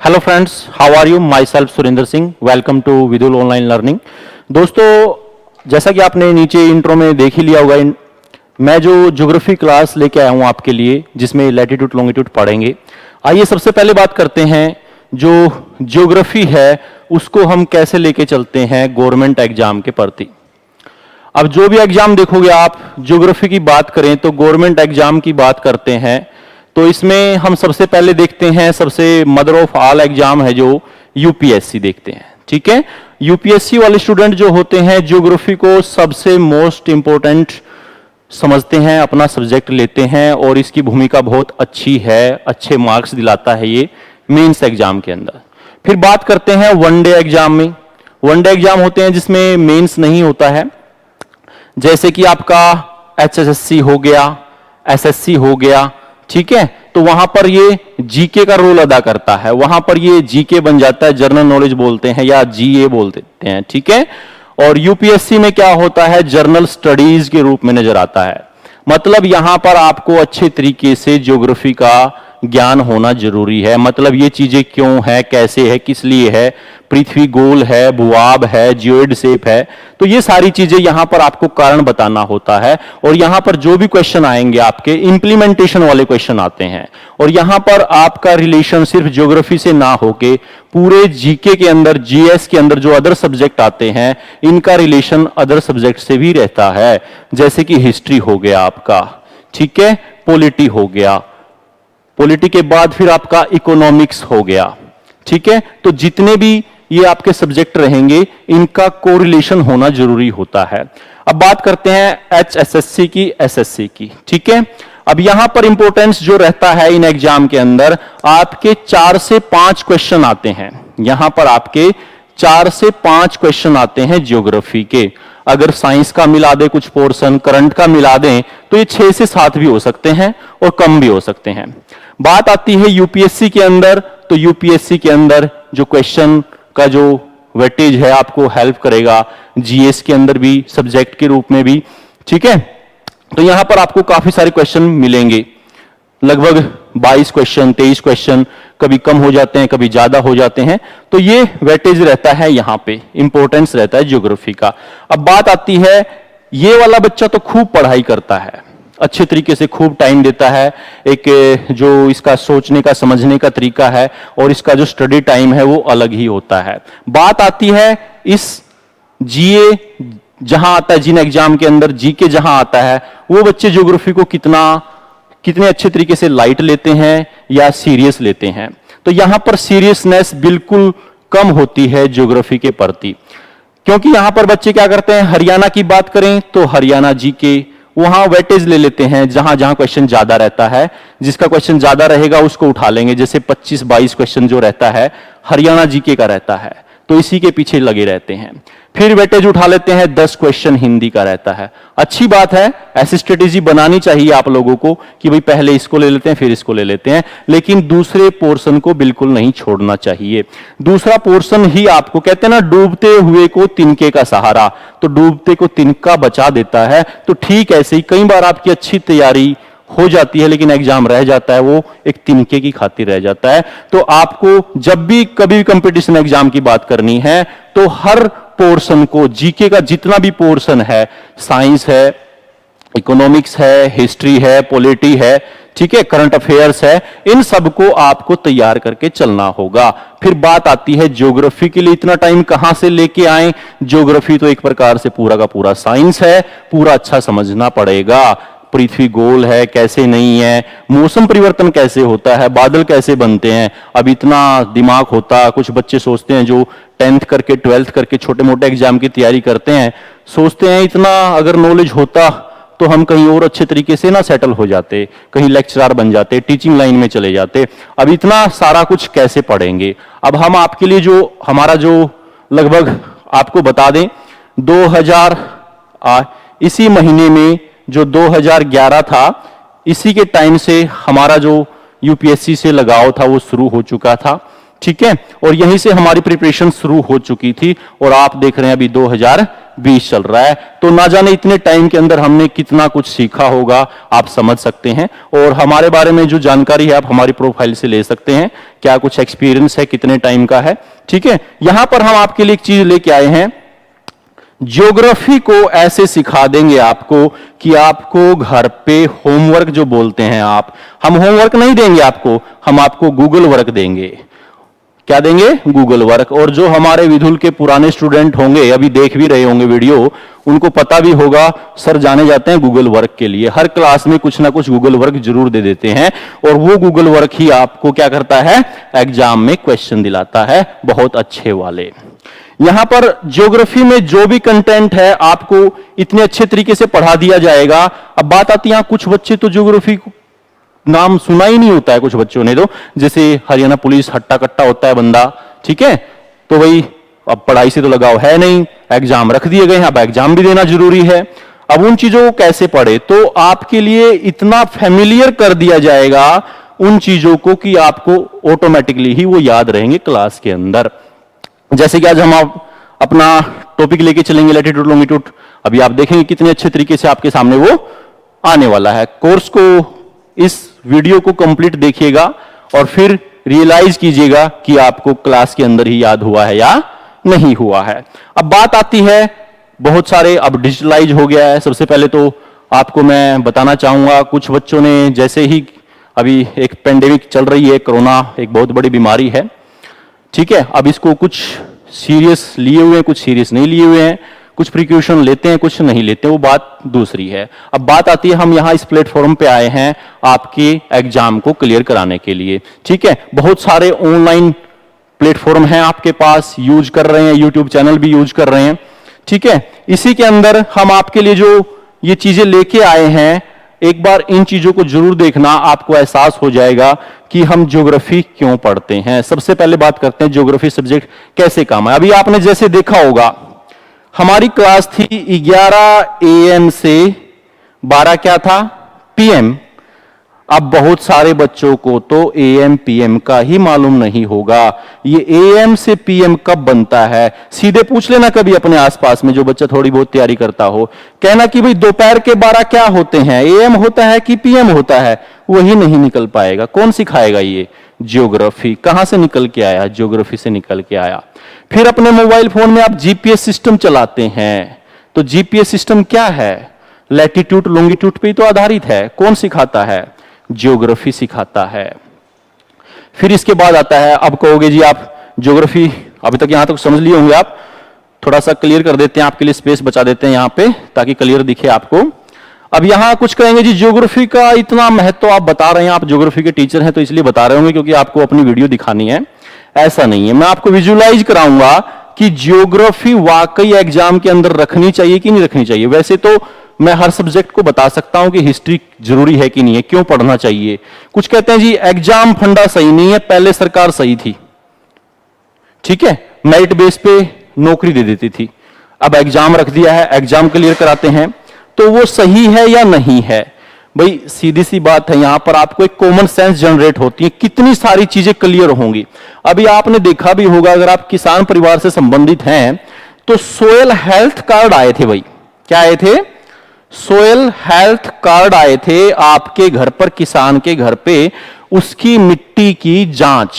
Hello friends, how are you? Myself Surendra Singh. Welcome to Vidul online learning. दोस्तों, जैसा कि आपने नीचे इंट्रो में देख ही लिया होगा, मैं जो ज्योग्राफी क्लास लेके आया हूं आपके लिए, जिसमें लैटिट्यूड लॉन्गिट्यूड पढ़ेंगे। आइए सबसे पहले बात करते हैं, जो ज्योग्राफी है उसको हम कैसे लेके चलते हैं गवर्नमेंट एग्जाम के प्रति। अब जो भी एग्जाम देखोगे आप, ज्योग्राफी की बात करें तो गवर्नमेंट एग्जाम की बात करते हैं, तो इसमें हम सबसे पहले देखते हैं, सबसे मदर ऑफ ऑल एग्जाम है जो यूपीएससी देखते हैं। ठीक है, यूपीएससी वाले स्टूडेंट जो होते हैं ज्योग्राफी को सबसे मोस्ट इंपॉर्टेंट समझते हैं, अपना सब्जेक्ट लेते हैं और इसकी भूमिका बहुत अच्छी है, अच्छे मार्क्स दिलाता है ये मेंस एग्जाम के अंदर। फिर बात करते हैं वनडे एग्जाम में। वनडे एग्जाम होते हैं जिसमें मेंस नहीं होता है, जैसे कि आपका एचएसएससी हो गया, एसएससी हो गया। ठीक है, तो वहां पर ये जीके का रोल अदा करता है, वहां पर ये जीके बन जाता है, जनरल नॉलेज बोलते हैं या जीए बोलते हैं। ठीक है, और यूपीएससी में क्या होता है, जर्नल स्टडीज के रूप में नजर आता है। मतलब यहां पर आपको अच्छे तरीके से ज्योग्राफी का ज्ञान होना जरूरी है। मतलब ये चीजें क्यों है, कैसे है, किस लिए है, पृथ्वी गोल है, भूआब है, जियोइड शेप है, तो ये सारी चीजें यहां पर आपको कारण बताना होता है। और यहां पर जो भी क्वेश्चन आएंगे आपके इंप्लीमेंटेशन वाले क्वेश्चन आते हैं, और यहां पर आपका रिलेशन सिर्फ ज्योग्राफी से ना होके पूरे जीके के अंदर, जीएस के अंदर जो अदर सब्जेक्ट आते हैं, इनका रिलेशन अदर सब्जेक्ट से भी रहता है। जैसे कि हिस्ट्री हो गया आपका, ठीक है, पॉलिटी हो गया, पॉलिटी के बाद फिर आपका इकोनॉमिक्स हो गया। ठीक है, तो जितने भी ये आपके सब्जेक्ट रहेंगे इनका कोरिलेशन होना जरूरी होता है। अब बात करते हैं एचएसएससी की, एसएससी की। ठीक है, अब यहां पर इंपॉर्टेंस जो रहता है इन एग्जाम के अंदर, आपके 4 से 5 क्वेश्चन आते हैं। यहां पर आपके 4 से 5 क्वेश्चन आते हैं ज्योग्राफी के। अगर साइंस का मिला दे कुछ पोर्शन, करंट का मिला दें, तो ये 6 से 7 भी हो सकते हैं और कम भी हो सकते हैं। बात आती है यूपीएससी के अंदर, तो यूपीएससी के अंदर जो क्वेश्चन का जो वेटेज है आपको हेल्प करेगा, जीएस के अंदर भी, सब्जेक्ट के रूप में भी। ठीक है, तो यहां पर आपको काफी सारे क्वेश्चन मिलेंगे, लगभग 22 क्वेश्चन, 23 क्वेश्चन, कभी कम हो जाते हैं, कभी ज्यादा हो जाते हैं। तो ये वेटेज रहता है, यहां पे इंपॉर्टेंस रहता है ज्योग्राफी का। अब बात आती है, ये वाला बच्चा तो खूब पढ़ाई करता है, अच्छे तरीके से खूब टाइम देता है, एक जो इसका सोचने का, समझने का तरीका है और इसका जो स्टडी टाइम है वो अलग ही होता है। बात आती है इस जीए जहां आता है, जिन एग्जाम के अंदर जीके जहां आता है, वो बच्चे ज्योग्राफी को कितने अच्छे तरीके से लाइट लेते हैं या सीरियस लेते हैं। तो यहां पर सीरियसनेस बिल्कुल कम होती है ज्योग्राफी के प्रति, क्योंकि यहां पर बच्चे क्या करते हैं, हरियाणा की बात करें तो हरियाणा जीके वहां वेटेज ले लेते हैं, जहां जहां क्वेश्चन ज्यादा रहता है, जिसका क्वेश्चन ज्यादा रहेगा उसको उठा लेंगे। जैसे 25-22 क्वेश्चन जो रहता है हरियाणा जीके का रहता है, तो इसी के पीछे लगे रहते हैं। फिर वेटेज उठा लेते हैं, 10 क्वेश्चन हिंदी का रहता है। अच्छी बात है, ऐसी स्ट्रेटेजी बनानी चाहिए आप लोगों को कि भाई पहले इसको ले लेते हैं फिर इसको ले लेते हैं, लेकिन दूसरे पोर्शन को बिल्कुल नहीं छोड़ना चाहिए। दूसरा पोर्शन ही आपको, कहते हैं ना, डूबते हुए को तिनके का सहारा, तो डूबते को तिनका बचा देता है। तो ठीक ऐसे ही कई बार आपकी अच्छी तैयारी हो जाती है लेकिन एग्जाम रह जाता है, वो एक तिनके की खातिर रह जाता है। तो आपको जब भी कभी भी कंपटीशन एग्जाम की बात करनी है तो हर पोर्शन को, जीके का जितना भी पोर्शन है, साइंस है, इकोनॉमिक्स है, हिस्ट्री है, पॉलिटी है, ठीक है, करंट अफेयर्स है, इन सबको आपको तैयार करके चलना होगा। फिर बात आती है ज्योग्राफी के लिए इतना टाइम कहां से लेके आए। ज्योग्राफी तो एक प्रकार से पूरा का पूरा साइंस है, पूरा अच्छा समझना पड़ेगा। पृथ्वी गोल है, कैसे नहीं है, मौसम परिवर्तन कैसे होता है, बादल कैसे बनते हैं, अब इतना दिमाग होता। कुछ बच्चे सोचते हैं जो 10th करके 12th करके छोटे मोटे एग्जाम की तैयारी करते हैं, सोचते हैं इतना अगर नॉलेज होता तो हम कहीं और अच्छे तरीके से ना सेटल हो जाते, कहीं लेक्चरर बन जाते, टीचिंग लाइन में चले जाते। अब इतना सारा कुछ कैसे पढ़ेंगे। अब हम आपके लिए जो हमारा जो लगभग आपको बता दें, 2000 इसी महीने में जो 2011 था, इसी के टाइम से हमारा जो यूपीएससी से लगाव था वो शुरू हो चुका था। ठीक है, और यहीं से हमारी प्रिपरेशन शुरू हो चुकी थी और आप देख रहे हैं अभी 2020 चल रहा है। तो ना जाने इतने टाइम के अंदर हमने कितना कुछ सीखा होगा, आप समझ सकते हैं। और हमारे बारे में जो जानकारी है आप हमारी प्रोफाइल से ले सकते हैं, क्या कुछ एक्सपीरियंस है, कितने टाइम का है। ठीक है, यहां पर हम आपके लिए एक चीज लेके आए हैं, ज्योग्राफी को ऐसे सिखा देंगे आपको कि आपको घर पे होमवर्क जो बोलते हैं आप, हम होमवर्क नहीं देंगे आपको, हम आपको गूगल वर्क देंगे। क्या देंगे? Google work. और जो हमारे विधुल के पुराने स्टूडेंट होंगे, अभी देख भी रहे होंगे वीडियो, उनको पता भी होगा सर जाने जाते हैं गूगल वर्क के लिए। हर क्लास में कुछ ना कुछ गूगल वर्क जरूर दे देते हैं और वो गूगल वर्क ही आपको क्या करता है, एग्जाम में क्वेश्चन दिलाता है, बहुत अच्छे वाले। यहां पर ज्योग्राफी में जो भी कंटेंट है आपको इतने अच्छे तरीके से पढ़ा दिया जाएगा। अब बात आती है, यहां कुछ बच्चे तो ज्योग्राफी नाम सुना ही नहीं होता है कुछ बच्चों ने, तो जैसे हरियाणा पुलिस हट्टा कट्टा होता है बंदा, ठीक है, तो वही अब पढ़ाई से तो लगाव है नहीं, एग्जाम रख दिए गए हैं, अब एग्जाम भी देना जरूरी है। अब उन चीजों को कैसे पढ़े, तो आपके लिए इतना फैमिलियर कर दिया जाएगा उन चीजों को कि आपको ऑटोमेटिकली ही वो याद रहेंगे क्लास के अंदर। जैसे कि आज हम अपना टॉपिक लेके चलेंगे लैटिट्यूड लॉन्गिट्यूड, अभी आप देखेंगे कितने अच्छे तरीके से आपके सामने वो आने वाला है। कोर्स को, इस वीडियो को कंप्लीट देखिएगा और फिर रियलाइज कीजिएगा कि आपको क्लास के अंदर ही याद हुआ है या नहीं हुआ है। अब बात आती है, बहुत सारे अब डिजिटलाइज हो गया है। सबसे पहले तो आपको मैं बताना चाहूंगा, कुछ बच्चों ने जैसे ही, अभी एक पेंडेमिक चल रही है, कोरोना एक बहुत बड़ी बीमारी है, ठीक है, अब इसको कुछ सीरियस लिए हुए हैं, कुछ सीरियस नहीं लिए हुए हैं, कुछ प्रिकॉशन लेते हैं, कुछ नहीं लेते, वो बात दूसरी है। अब बात आती है, हम यहां इस प्लेटफॉर्म पे आए हैं आपके एग्जाम को क्लियर कराने के लिए। ठीक है, बहुत सारे ऑनलाइन प्लेटफॉर्म हैं आपके पास, यूज कर रहे हैं, यूट्यूब चैनल भी यूज कर रहे हैं। ठीक है, इसी के अंदर हम आपके लिए जो ये चीजें लेके आए हैं, एक बार इन चीजों को जरूर देखना, आपको एहसास हो जाएगा कि हम ज्योग्राफी क्यों पढ़ते हैं। सबसे पहले बात करते हैं ज्योग्राफी सब्जेक्ट कैसे काम है। अभी आपने जैसे देखा होगा, हमारी क्लास थी 11 AM से 12 क्या था, PM। अब बहुत सारे बच्चों को तो AM PM का ही मालूम नहीं होगा, ये AM से PM कब बनता है। सीधे पूछ लेना कभी अपने आसपास में जो बच्चा थोड़ी बहुत तैयारी करता हो, कहना कि भाई दोपहर के 12 क्या होते हैं, AM होता है कि PM होता है, वही नहीं निकल पाएगा। कौन सिखाएगा ये? ज्योग्राफी। कहां से निकल के आया? ज्योग्राफी से निकल के आया। फिर अपने मोबाइल फोन में आप GPS सिस्टम चलाते हैं, तो GPS सिस्टम क्या है? लैटिट्यूड लॉन्गिट्यूड पे तो आधारित है। कौन सिखाता है? ज्योग्राफी सिखाता है। फिर इसके बाद आता है, अब कहोगे जी आप ज्योग्राफी अभी तक यहां तक समझ लिए होंगे, आप थोड़ा सा क्लियर कर देते हैं, आपके लिए स्पेस बचा देते हैं यहां पे ताकि क्लियर दिखे आपको। अब यहां कुछ कहेंगे जी ज्योग्राफी का इतना महत्व आप बता रहे हैं, आप ज्योग्राफी के टीचर हैं तो इसलिए बता रहे होंगे क्योंकि आपको अपनी वीडियो दिखानी है। ऐसा नहीं है, मैं आपको विजुअलाइज कराऊंगा कि ज्योग्राफी वाकई एग्जाम के अंदर रखनी चाहिए कि नहीं रखनी चाहिए। वैसे तो मैं हर सब्जेक्ट को बता सकता हूं कि हिस्ट्री जरूरी है कि नहीं है, क्यों पढ़ना चाहिए। कुछ कहते हैं जी एग्जाम फंडा सही नहीं है, पहले सरकार सही थी, ठीक है, मेरिट बेस पे नौकरी दे देती थी, अब एग्जाम रख दिया है, एग्जाम क्लियर कराते हैं, तो वो सही है या नहीं है। भाई सीधी सी बात है, यहां पर आपको एक कॉमन सेंस जनरेट होती है, कितनी सारी चीजें क्लियर होंगी। अभी आपने देखा भी होगा, अगर आप किसान परिवार से संबंधित हैं तो सोयल हेल्थ कार्ड आए थे। भाई क्या आए थे? सोयल हेल्थ कार्ड आए थे आपके घर पर, किसान के घर पे उसकी मिट्टी की जांच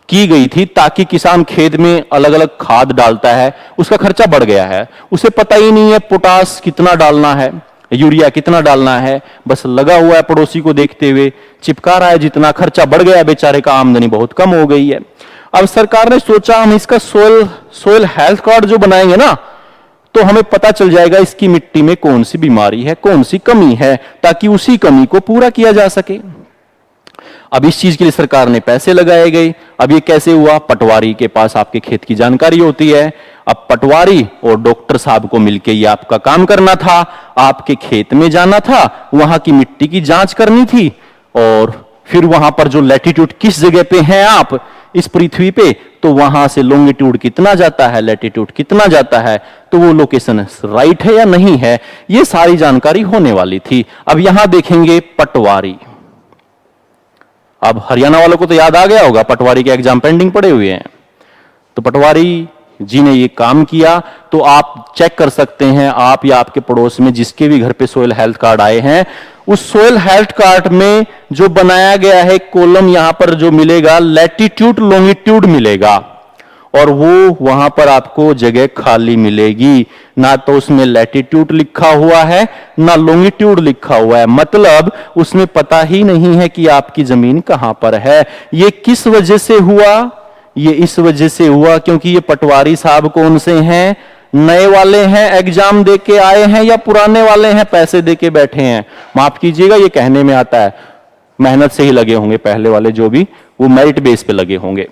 की गई थी ताकि किसान खेत में अलग अलग खाद डालता है, उसका खर्चा बढ़ गया है, उसे पता ही नहीं है पोटास कितना डालना है, यूरिया कितना डालना है, बस लगा हुआ है पड़ोसी को देखते हुए, चिपका रहा है, जितना खर्चा बढ़ गया बेचारे का, आमदनी बहुत कम हो गई है। अब सरकार ने सोचा हम इसका सोयल हेल्थ कार्ड जो बनाएंगे ना, तो हमें पता चल जाएगा इसकी मिट्टी में कौन सी बीमारी है, कौन सी कमी है, ताकि उसी कमी को पूरा किया जा सके। अब इस चीज के लिए सरकार ने पैसे लगाए गए। अब ये कैसे हुआ? पटवारी के पास आपके खेत की जानकारी होती है, अब पटवारी और डॉक्टर साहब को मिलकर ये आपका काम करना था, आपके खेत में जाना था, वहां की मिट्टी की जांच करनी थी, और फिर वहां पर जो लैटिट्यूड किस जगह पे हैं आप इस पृथ्वी पे, तो वहां से लॉन्गिट्यूड कितना जाता है, लैटिट्यूड कितना जाता है, तो वो लोकेशन राइट है या नहीं है, ये सारी जानकारी होने वाली थी। अब यहां देखेंगे पटवारी। अब हरियाणा वालों को तो याद आ गया होगा, पटवारी के एग्जाम पेंडिंग पड़े हुए हैं, तो पटवारी जी ने ये काम किया। तो आप चेक कर सकते हैं, आप या आपके पड़ोस में जिसके भी घर पे सोयल हेल्थ कार्ड आए हैं, उस सोयल हेल्थ कार्ड में जो बनाया गया है कॉलम, यहां पर जो मिलेगा लैटिट्यूड लॉन्गिट्यूड मिलेगा, और वो वहां पर आपको जगह खाली मिलेगी। ना तो उसमें लैटिट्यूड लिखा हुआ है ना लॉन्गिट्यूड लिखा हुआ है, मतलब उसमें पता ही नहीं है कि आपकी जमीन कहां पर है। ये किस वजह से हुआ? ये इस वजह से हुआ क्योंकि ये पटवारी साहब कौन से हैं? नए वाले हैं, एग्जाम दे के आए हैं, या पुराने वाले हैं, पैसे दे के बैठे हैं? माफ कीजिएगा, ये कहने में आता है, मेहनत से ही लगे होंगे पहले वाले जो भी, वो मेरिट बेस पे लगे होंगे।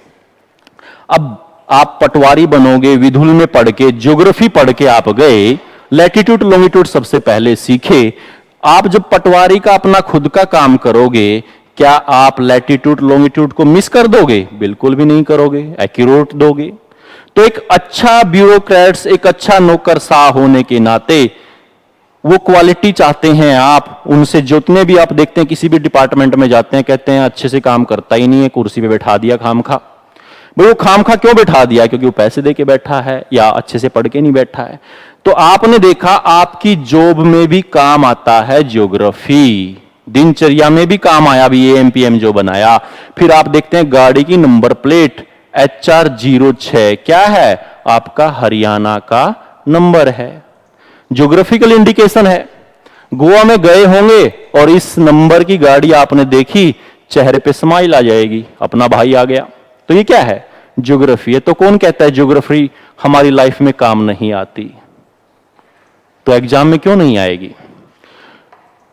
अब आप पटवारी बनोगे, विधुल में पढ़ के, ज्योग्राफी पढ़ के आप गए, लैटिट्यूड लॉन्गिट्यूड सबसे पहले सीखे। आप जब पटवारी का अपना खुद का काम करोगे, क्या आप लैटिट्यूड लॉन्गिट्यूड को मिस कर दोगे? बिल्कुल भी नहीं करोगे, एक्यूरेट दोगे। तो एक अच्छा ब्यूरोक्रेट्स, एक अच्छा नौकरशाह होने के नाते वो क्वालिटी चाहते हैं आप उनसे। जितने भी आप देखते हैं किसी भी डिपार्टमेंट में जाते हैं, कहते हैं अच्छे से काम करता ही नहीं है, कुर्सी पे बैठा दिया खामखा। भाई वो खामखा क्यों बैठा दिया? क्योंकि वो पैसे दे के बैठा है या अच्छे से पढ़ के नहीं बैठा है। तो आपने देखा आपकी जॉब में भी काम आता है ज्योग्राफी, दिनचर्या में भी काम आया भी एएमपीएम जो बनाया। फिर आप देखते हैं गाड़ी की नंबर प्लेट HR06 क्या है? आपका हरियाणा का नंबर है, ज्योग्राफिकल इंडिकेशन है। गोवा में गए होंगे और इस नंबर की गाड़ी आपने देखी, चेहरे पे स्माइल आ जाएगी, अपना भाई आ गया। तो ये क्या है? ज्योग्राफी है। तो कौन कहता है ज्योग्राफी हमारी लाइफ में काम नहीं आती? तो एग्जाम में क्यों नहीं आएगी?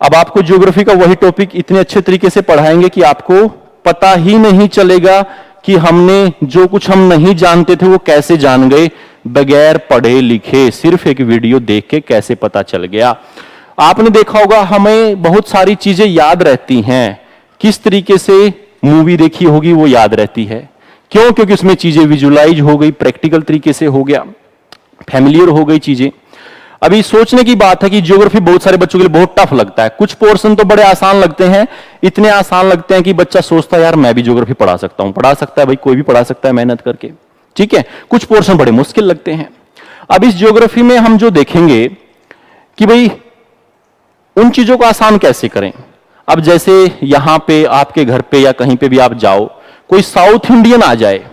अब आपको ज्योग्राफी का वही टॉपिक इतने अच्छे तरीके से पढ़ाएंगे कि आपको पता ही नहीं चलेगा कि हमने जो कुछ हम नहीं जानते थे वो कैसे जान गए, बगैर पढ़े लिखे, सिर्फ एक वीडियो देख के कैसे पता चल गया। आपने देखा होगा हमें बहुत सारी चीजें याद रहती हैं, किस तरीके से मूवी देखी होगी वो याद रहती है। क्यों? क्योंकि उसमें चीजें विजुलाइज हो गई, प्रैक्टिकल तरीके से हो गया, फैमिलियर हो गई चीजें। अभी सोचने की बात है कि ज्योग्राफी बहुत सारे बच्चों के लिए बहुत टफ लगता है। कुछ पोर्शन तो बड़े आसान लगते हैं, इतने आसान लगते हैं कि बच्चा सोचता है यार मैं भी ज्योग्राफी पढ़ा सकता हूं। पढ़ा सकता है भाई, कोई भी पढ़ा सकता है मेहनत करके, ठीक है। कुछ पोर्शन बड़े मुश्किल लगते हैं। अब इस ज्योग्राफी में हम जो देखेंगे कि भाई उन चीजों को आसान कैसे करें। अब जैसे यहां पे आपके घर पे या कहीं पे भी आप जाओ, कोई साउथ इंडियन आ जाए,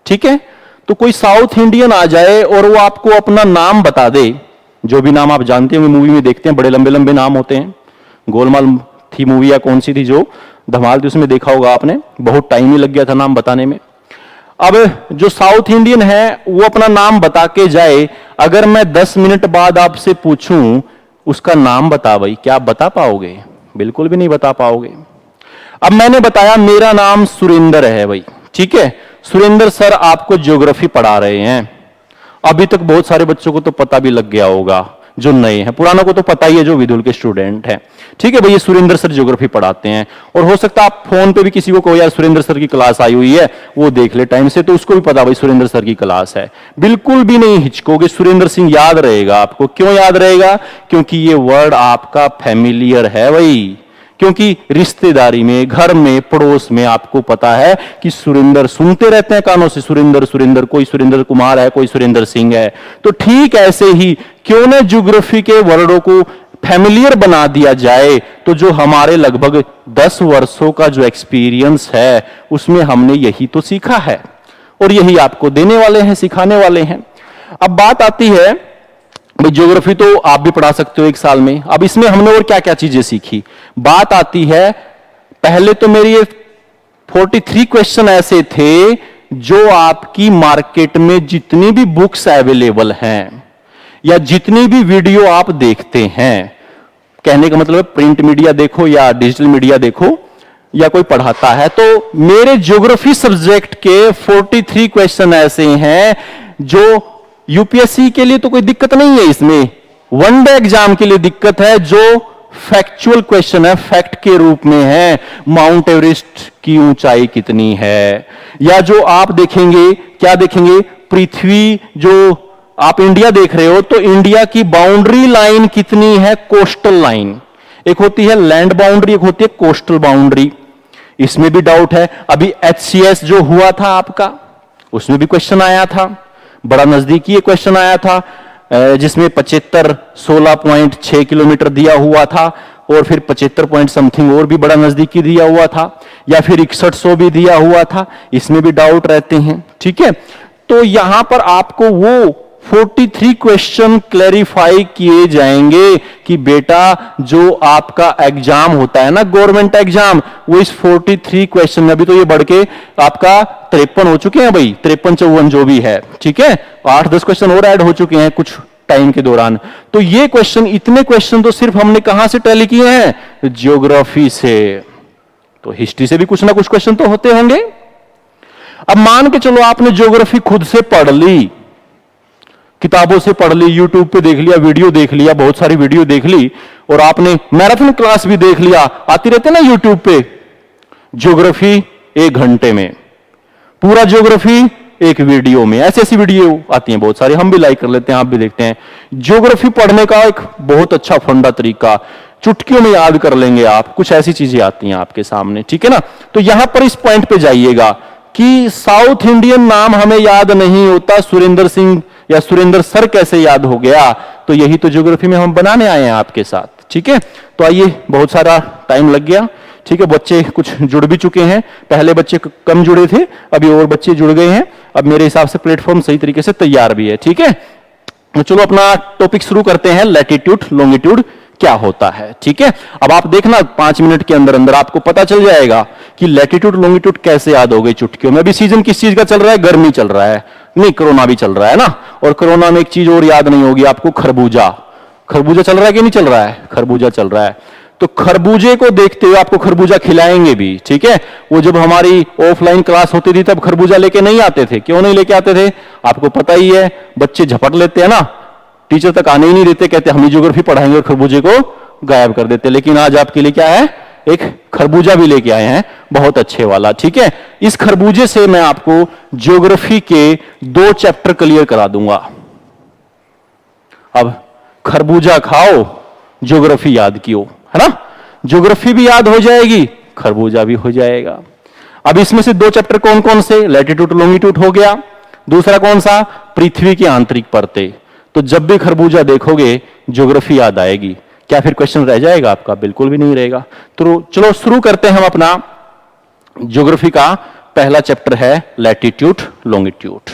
ठीक है, तो कोई साउथ इंडियन आ जाए और वो आपको अपना नाम बता दे, जो भी नाम आप जानते हैं, मूवी में देखते हैं बड़े लंबे लंबे नाम होते हैं। गोलमाल थी मूवी या कौन सी थी जो धमाल थी, उसमें देखा होगा आपने, बहुत टाइम ही लग गया था नाम बताने में। अब जो साउथ इंडियन है वो अपना नाम बता के जाए, अगर मैं 10 मिनट बाद आपसे पूछूं उसका नाम बता भाई, क्या आप बता पाओगे? बिल्कुल भी नहीं बता पाओगे। अब मैंने बताया मेरा नाम सुरेंद्र है भाई, ठीक है, सुरेंद्र सर आपको ज्योग्राफी पढ़ा रहे हैं। अभी तक बहुत सारे बच्चों को तो पता भी लग गया होगा, जो नए हैं, पुरानों को तो पता ही है जो विधुल के स्टूडेंट हैं, ठीक है भाई। ये सुरेंद्र सर ज्योग्राफी पढ़ाते हैं, और हो सकता है आप फोन पे भी किसी को कहो यार सुरेंद्र सर की क्लास आई हुई है, वो देख ले टाइम से, तो उसको भी पता भाई सुरेंद्र सर की क्लास है। बिल्कुल भी नहीं हिचकोगे, सुरेंद्र सिंह याद रहेगा आपको। क्यों याद रहेगा? क्योंकि ये वर्ड आपका फैमिलियर है भाई, क्योंकि रिश्तेदारी में, घर में, पड़ोस में आपको पता है कि सुरेंद्र, सुनते रहते हैं कानों से सुरेंद्र सुरेंद्र, कोई सुरेंद्र कुमार है, कोई सुरेंद्र सिंह है। तो ठीक ऐसे ही क्यों न ज्योग्राफी के वर्डों को फैमिलियर बना दिया जाए। तो जो हमारे लगभग 10 वर्षों का जो एक्सपीरियंस है उसमें हमने यही तो सीखा है, और यही आपको देने वाले हैं, सिखाने वाले हैं। अब बात आती है भाई ज्योग्राफी तो आप भी पढ़ा सकते हो 1 साल में। अब इसमें हमने और क्या क्या चीजें सीखी, बात आती है। पहले तो मेरी ये 43 क्वेश्चन ऐसे थे जो आपकी मार्केट में जितनी भी बुक्स अवेलेबल हैं या जितनी भी वीडियो आप देखते हैं, कहने का मतलब प्रिंट मीडिया देखो या डिजिटल मीडिया देखो या कोई पढ़ाता है, तो मेरे ज्योग्राफी सब्जेक्ट के 43 क्वेश्चन ऐसे हैं जो यूपीएससी के लिए तो कोई दिक्कत नहीं है, इसमें वनडे एग्जाम के लिए दिक्कत है, जो फैक्चुअल क्वेश्चन है, फैक्ट के रूप में है। माउंट एवरेस्ट की ऊंचाई कितनी है, या जो आप देखेंगे, क्या देखेंगे, पृथ्वी, जो आप इंडिया देख रहे हो तो इंडिया की बाउंड्री लाइन कितनी है, कोस्टल लाइन। एक होती है लैंड बाउंड्री, एक होती है कोस्टल बाउंड्री। इसमें भी डाउट है। अभी HCS जो हुआ था आपका, उसमें भी क्वेश्चन आया था, बड़ा नजदीकी क्वेश्चन आया था, जिसमें 75 16.6 किलोमीटर दिया हुआ था, और फिर 75 पॉइंट समथिंग और भी बड़ा नजदीकी दिया हुआ था, या फिर 6100 भी दिया हुआ था। इसमें भी डाउट रहते हैं, ठीक है। तो यहां पर आपको वो 43 क्वेश्चन क्लैरिफाई किए जाएंगे कि बेटा जो आपका एग्जाम होता है ना, गवर्नमेंट एग्जाम, वो इस 43 क्वेश्चन में, अभी तो ये बढ़ के आपका 53 हो चुके हैं भाई, 53 54 जो भी है, ठीक है। 8-10 क्वेश्चन और ऐड हो चुके हैं कुछ टाइम के दौरान। तो ये क्वेश्चन, इतने क्वेश्चन तो सिर्फ हमने कहां से टैली किए हैं? ज्योग्राफी से। तो हिस्ट्री से भी कुछ ना कुछ क्वेश्चन तो होते होंगे। अब मान के चलो आपने ज्योग्राफी खुद से पढ़ ली, किताबों से पढ़ ली, यूट्यूब पे देख लिया, वीडियो देख लिया, बहुत सारी वीडियो देख ली, और आपने मैराथन क्लास भी देख लिया, आती रहते ना यूट्यूब पे, ज्योग्राफी 1 घंटे में, पूरा ज्योग्राफी एक वीडियो में, ऐसी ऐसी वीडियो आती हैं बहुत सारी, हम भी लाइक कर लेते हैं, आप भी देखते हैं। ज्योग्राफी पढ़ने का एक बहुत अच्छा फंडा तरीका, चुटकियों में याद कर लेंगे आप, कुछ ऐसी चीजें आती हैं आपके सामने, ठीक है ना। तो यहां पर इस पॉइंट पे जाइएगा कि साउथ इंडियन नाम हमें याद नहीं होता, सुरेंद्र सिंह या सुरेंद्र सर कैसे याद हो गया? तो यही तो ज्योग्राफी में हम बनाने आए हैं आपके साथ, ठीक है। तो आइए, बहुत सारा टाइम लग गया, ठीक है। बच्चे कुछ जुड़ भी चुके हैं, पहले बच्चे कम जुड़े थे, अभी और बच्चे जुड़ गए हैं। अब मेरे हिसाब से प्लेटफॉर्म सही तरीके से तैयार भी है, ठीक है। तो चलो अपना टॉपिक शुरू करते हैं, लैटिट्यूड लॉन्गिट्यूड क्या होता है, ठीक है। अब आप देखना 5 मिनट के अंदर अंदर आपको पता चल जाएगा कि लैटिट्यूड लॉन्गिट्यूड कैसे याद हो गई चुटकियों में। अभी सीजन किस चीज का चल रहा है? गर्मी चल रहा है, नहीं कोरोना भी चल रहा है ना। और कोरोना में एक चीज और याद नहीं होगी आपको, खरबूजा। खरबूजा चल रहा है कि नहीं चल रहा है? खरबूजा चल रहा है। तो खरबूजे को देखते हुए आपको खरबूजा खिलाएंगे भी, ठीक है। वो जब हमारी ऑफलाइन क्लास होती थी तब खरबूजा लेके नहीं आते थे, क्यों नहीं लेके आते थे? आपको पता ही है, बच्चे झपट लेते हैं ना, टीचर तक आने ही नहीं देते, कहते हम ही ज्योग्राफी पढ़ाएंगे, और खरबूजे को गायब कर देते। लेकिन आज आपके लिए क्या है? एक खरबूजा भी लेके आए हैं, बहुत अच्छे वाला, ठीक है। इस खरबूजे से मैं आपको ज्योग्राफी के 2 चैप्टर क्लियर करा दूंगा। अब खरबूजा खाओ, ज्योग्राफी याद कियो, है ना। ज्योग्राफी भी याद हो जाएगी, खरबूजा भी हो जाएगा। अब इसमें से 2 चैप्टर कौन कौन से? लैटिट्यूड लॉन्गिट्यूड हो गया, दूसरा कौन सा? पृथ्वी की आंतरिक परतें। तो जब भी खरबूजा देखोगे ज्योग्राफी याद आएगी। क्या फिर क्वेश्चन रह जाएगा आपका? बिल्कुल भी नहीं रहेगा। तो चलो शुरू करते हैं हम अपना ज्योग्राफी का पहला चैप्टर है लैटिट्यूड लॉन्गिट्यूड।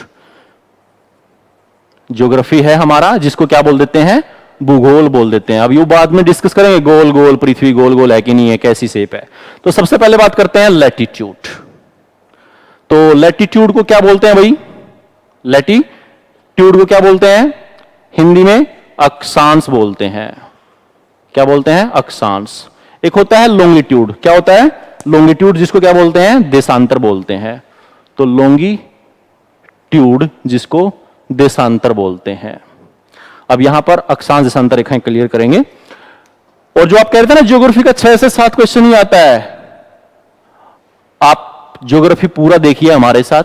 ज्योग्राफी है हमारा, जिसको क्या बोल देते हैं? भूगोल बोल देते हैं। अब ये बाद में डिस्कस करेंगे, गोल गोल पृथ्वी गोल गोल है कि नहीं है, कैसी शेप है। तो सबसे पहले बात करते हैं लैटिट्यूड। तो लैटिट्यूड को क्या बोलते हैं भाई? लैटिट्यूड को क्या बोलते हैं? हिंदी में अक्षांश बोलते हैं। क्या बोलते हैं? अक्षांश। एक होता है लॉन्गिट्यूड। क्या होता है? लॉन्गिट्यूड, जिसको क्या बोलते हैं? देशांतर बोलते हैं। तो लॉन्गिट्यूड जिसको देशांतर बोलते हैं। अब यहां पर अक्षांश देशांतर रेखाएं क्लियर करेंगे। और जो आप कह रहे थे ना ज्योग्राफी का 6 से 7 क्वेश्चन ही आता है, आप ज्योग्राफी पूरा देखिए हमारे साथ,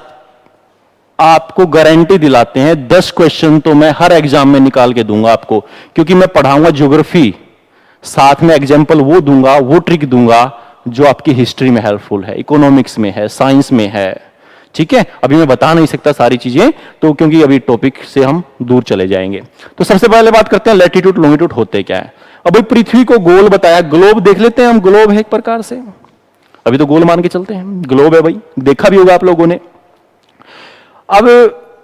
आपको गारंटी दिलाते हैं 10 क्वेश्चन तो मैं हर एग्जाम में निकाल के दूंगा आपको, क्योंकि मैं पढ़ाऊंगा ज्योग्राफी, साथ में एग्जाम्पल वो दूंगा, वो ट्रिक दूंगा जो आपकी हिस्ट्री में हेल्पफुल है, इकोनॉमिक्स में है, साइंस में है, ठीक है। अभी मैं बता नहीं सकता सारी चीजें, तो क्योंकि अभी टॉपिक से हम दूर चले जाएंगे। तो सबसे पहले बात करते हैं लैटिट्यूड लॉन्गिट्यूड होते क्या है। अब भाई पृथ्वी को गोल बताया, ग्लोब देख लेते हैं हम, ग्लोब है एक प्रकार से, अभी तो गोल मान के चलते हैं, ग्लोब है भाई, देखा भी होगा आप लोगों ने। अब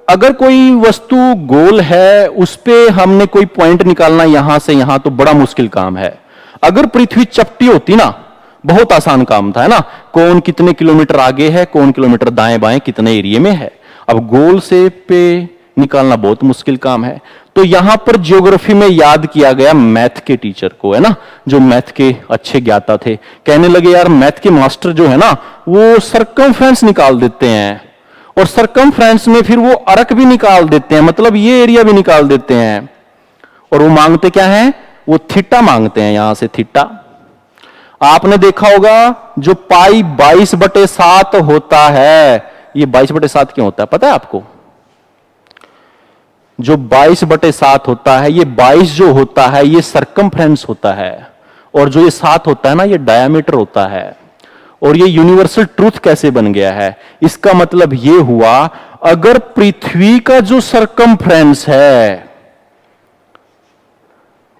अगर कोई वस्तु गोल है, उस पे हमने कोई पॉइंट निकालना यहां से यहां, तो बड़ा मुश्किल काम है। अगर पृथ्वी चपटी होती ना, बहुत आसान काम था, है ना। कौन कितने किलोमीटर आगे है, कौन किलोमीटर दाएं बाएं कितने एरिया में है। अब गोल से पे निकालना बहुत मुश्किल काम है। तो यहां पर ज्योग्राफी में याद किया गया मैथ के टीचर को, है ना, जो मैथ के अच्छे ज्ञाता थे। कहने लगे यार मैथ के मास्टर जो है ना, वो सरकमफ्रेंस निकाल देते हैं, और सरकमफ्रेंस में फिर वो अर्क भी निकाल देते हैं, मतलब ये एरिया भी निकाल देते हैं। और वो मांगते क्या है? वो थीटा मांगते हैं, यहां से थीटा। आपने देखा होगा जो पाई 22/7 होता है, ये 22/7 क्यों होता है पता है आपको? जो 22/7 होता है, ये 22 जो होता है ये सरकमफ्रेंस होता है, और जो ये 7 होता है ना, ये डायमीटर होता है। और ये यूनिवर्सल ट्रूथ कैसे बन गया है? इसका मतलब ये हुआ, अगर पृथ्वी का जो सरकमफ्रेंस है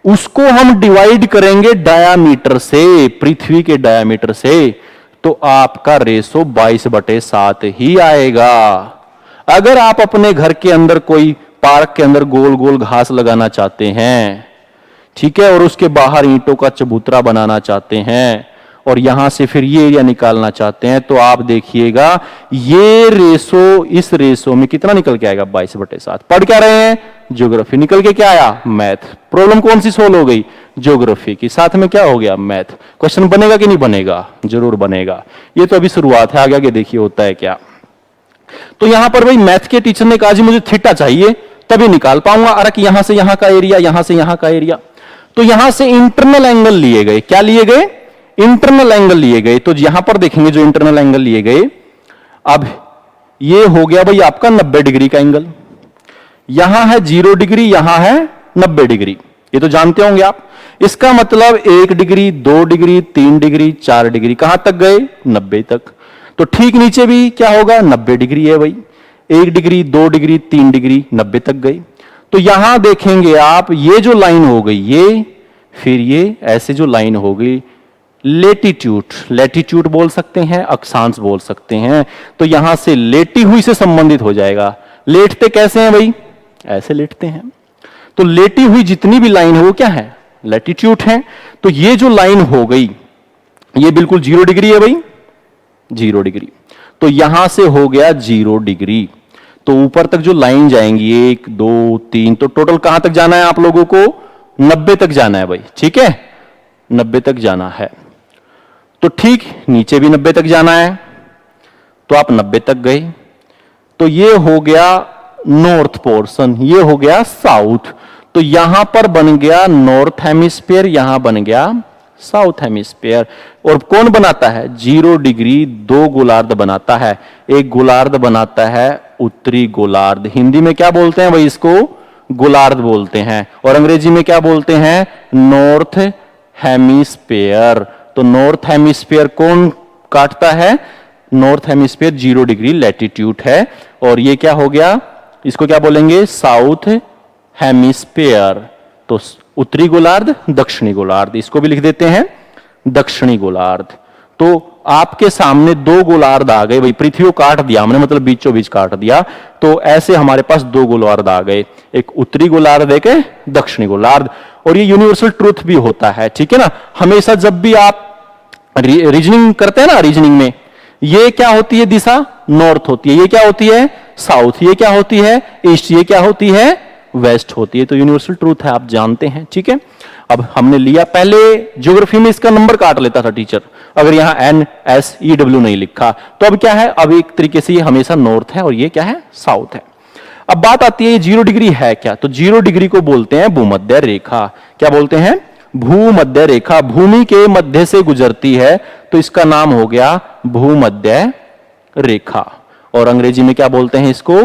उसको हम डिवाइड करेंगे डायामीटर से, पृथ्वी के डायामीटर से, तो आपका रेशो 22/7 ही आएगा। अगर आप अपने घर के अंदर कोई पार्क के अंदर गोल गोल घास लगाना चाहते हैं, ठीक है, और उसके बाहर ईंटों का चबूतरा बनाना चाहते हैं और यहां से फिर ये एरिया निकालना चाहते हैं, तो आप देखिएगा ये रेशो इस रेशो में कितना निकल के आएगा? 22/7। पढ़ क्या रहे हैं? ज्योग्राफी। निकल के क्या आया? मैथ। प्रॉब्लम कौन सी सोल्व हो गई? ज्योग्राफी की। साथ में क्या हो गया? मैथ। क्वेश्चन बनेगा कि नहीं बनेगा? जरूर बनेगा। ये तो अभी शुरुआत है, आगे आगे देखिए होता है क्या। तो यहां पर भाई मैथ के टीचर ने कहा जी मुझे थीटा चाहिए, तभी निकाल पाऊंगा। अरे कि यहां से यहां का एरिया, यहां से यहां का एरिया, तो यहां से इंटरनल एंगल लिए गए। क्या लिए गए? इंटरनल एंगल लिए गए। तो यहां पर देखेंगे जो इंटरनल एंगल लिए गए, अब ये हो गया भाई आपका 90 डिग्री का एंगल। यहां है 0 डिग्री, यहां है 90 डिग्री, ये तो जानते होंगे आप। इसका मतलब 1 डिग्री, 2 डिग्री, 3 डिग्री, 4 डिग्री, कहां तक गए? 90 तक। तो ठीक नीचे भी क्या होगा? 90 डिग्री है भाई। 1 डिग्री, 2 डिग्री, 3 डिग्री, 90 तक गई। तो यहां देखेंगे आप, ये जो लाइन हो गई ये, फिर ये ऐसे जो लाइन हो गई, लेटीट्यूड, लेटीट्यूड बोल सकते हैं, अक्षांश बोल सकते हैं। तो यहां से लेटी हुई से संबंधित हो जाएगा। लेटते कैसे हैं भाई? ऐसे लेटते हैं। तो लेटी हुई जितनी भी लाइन है वो क्या है? लेटीट्यूड है। तो ये जो लाइन हो गई ये बिल्कुल 0 डिग्री है भाई, 0 डिग्री। तो यहां से हो गया 0 डिग्री। तो ऊपर तक जो लाइन जाएंगी 1 2 3, तो टोटल कहां तक जाना है आप लोगों को? 90 तक जाना है भाई, ठीक है, 90 तक जाना है। तो ठीक नीचे भी 90 तक जाना है, तो आप 90 तक गए। तो ये हो गया नॉर्थ पोर्शन, ये हो गया साउथ। तो यहां पर बन गया नॉर्थ हेमिस्फीयर, यहां बन गया साउथ हेमिस्फीयर। और कौन बनाता है? 0 डिग्री 2 गोलार्ध बनाता है। एक गोलार्ध बनाता है उत्तरी गोलार्ध। हिंदी में क्या बोलते हैं भाई? इसको गोलार्ध बोलते हैं। और अंग्रेजी में क्या बोलते हैं? North hemisphere. तो नॉर्थ हेमिस्फीयर कौन काटता है? नॉर्थ हेमिस्फीयर 0 डिग्री लैटिट्यूड है। और ये क्या हो गया? इसको क्या बोलेंगे? South hemisphere. तो उत्तरी गोलार्ध, दक्षिणी गोलार्ध, इसको भी लिख देते हैं दक्षिणी गोलार्ध। तो आपके सामने 2 गोलार्ध आ गए भाई, पृथ्वी को काट दिया हमने, मतलब बीचों बीच काट दिया। तो ऐसे हमारे पास 2 गोलार्ध आ गए, एक उत्तरी गोलार्ध, एक दक्षिणी गोलार्ध। और ये यूनिवर्सल ट्रूथ भी होता है, ठीक है ना। हमेशा जब भी आप रीजनिंग करते हैं ना, रीजनिंग में ये क्या होती है? दिशा नॉर्थ होती है, ये क्या होती है? साउथ, ये क्या होती है? ईस्ट, ये क्या होती है? वेस्ट होती है। तो यूनिवर्सल ट्रूथ है, आप जानते हैं, ठीक है। अब हमने लिया, पहले ज्योग्राफी में इसका नंबर काट लेता था टीचर, अगर यहां NSEW नहीं लिखा। तो अब क्या है? अब एक तरीके से ये हमेशा नॉर्थ है और ये क्या है? साउथ है। अब बात आती है ये 0 डिग्री है क्या? तो 0 डिग्री को बोलते हैं भूमध्य रेखा। क्या बोलते हैं? भूमध्य रेखा। भूमि के मध्य से गुजरती है, तो इसका नाम हो गया भूमध्य रेखा। और अंग्रेजी में क्या बोलते हैं इसको?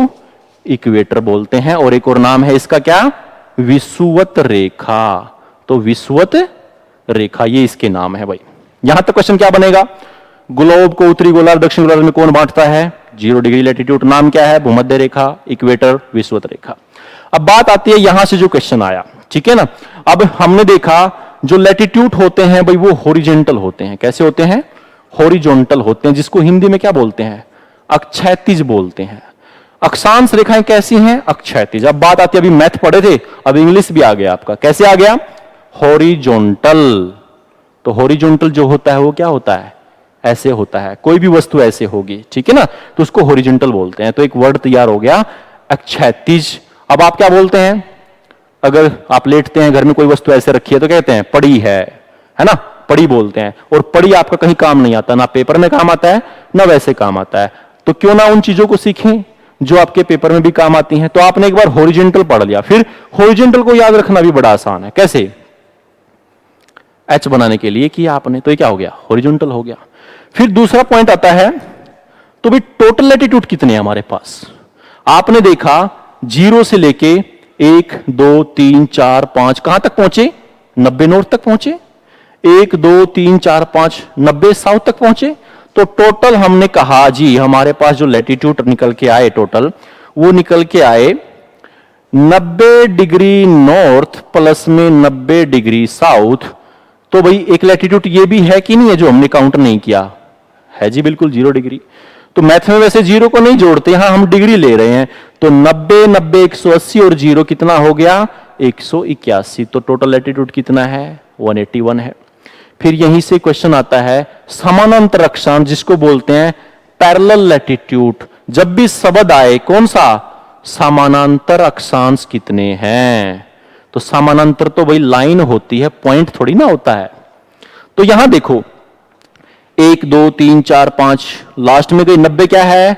इक्वेटर बोलते हैं। और एक और नाम है इसका क्या? विषुवत रेखा। तो विषुवत रेखा, ये इसके नाम है भाई। यहां तक क्वेश्चन क्या बनेगा? ग्लोब को उत्तरी गोलार्ध, दक्षिण गोलार्ध में कौन बांटता है? 0 डिग्री लैटिट्यूड। नाम क्या है? भूमध्य रेखा, इक्वेटर, विषुवत रेखा। अब बात आती है यहां से जो क्वेश्चन आया, ठीक है ना। अब हमने देखा जो लैटिट्यूड होते हैं भाई वो हॉरिजॉन्टल होते हैं। कैसे होते हैं? हॉरिजॉन्टल होते हैं, जिसको हिंदी में क्या बोलते हैं? अक्षैतिज बोलते हैं। अक्षांश रेखाएं कैसी हैं? अक्षैतिज। अब बात आती है, अभी मैथ पढ़े थे, अब इंग्लिश भी आ गया आपका। कैसे आ गया? हॉरिजॉन्टल। तो हॉरिजॉन्टल जो होता है वो क्या होता है? ऐसे होता है, कोई भी वस्तु ऐसे होगी, ठीक है ना, तो उसको हॉरिजॉन्टल बोलते हैं। तो एक वर्ड तैयार हो गया, अक्षैतिज। अब आप क्या बोलते हैं? अगर आप लेटते हैं, घर में कोई वस्तु ऐसे रखी है, तो कहते हैं पड़ी है ना, पड़ी बोलते हैं। और पड़ी आपका कहीं काम नहीं आता, ना पेपर में काम आता है ना वैसे काम आता है। तो क्यों ना उन चीजों को सीखें जो आपके पेपर में भी काम आती हैं। तो आपने एक बार हॉरिजॉन्टल पढ़ लिया, फिर हॉरिजॉन्टल को याद रखना भी बड़ा आसान है। कैसे? एच बनाने के लिए किया आपने, तो ये क्या हो गया? हॉरिजॉन्टल हो गया। फिर दूसरा पॉइंट आता है, तो भाई टोटल लैटिट्यूड कितने हैं हमारे पास? आपने देखा 0 से लेके 1 2 3 4 5 कहां तक पहुंचे? 90 नॉर्थ तक पहुंचे। 1 2 3 4 5 90 साउथ तक पहुंचे। तो टोटल हमने कहा जी, हमारे पास जो लैटिट्यूड निकल के आए टोटल, वो निकल के आए 90 डिग्री नॉर्थ प्लस में 90 डिग्री साउथ। तो भाई एक लैटिट्यूड ये भी है कि नहीं है जो हमने काउंट नहीं किया है जी, बिल्कुल 0 डिग्री। तो मैथ में वैसे 0 को नहीं जोड़ते, यहां हम डिग्री ले रहे हैं। तो 90 90 180 और 0 कितना हो गया 181। तो टोटल लैटिट्यूड कितना है 181 है। फिर यहीं से क्वेश्चन आता है समानांतर अक्षांश, जिसको बोलते हैं पैरेलल लैटिट्यूड। जब भी शब्द आए कौन सा, समानांतर अक्षांश कितने हैं। तो समानांतर तो भाई लाइन होती है, पॉइंट थोड़ी ना होता है। तो यहां देखो 1 2 3 4 5, लास्ट में गई 90 क्या है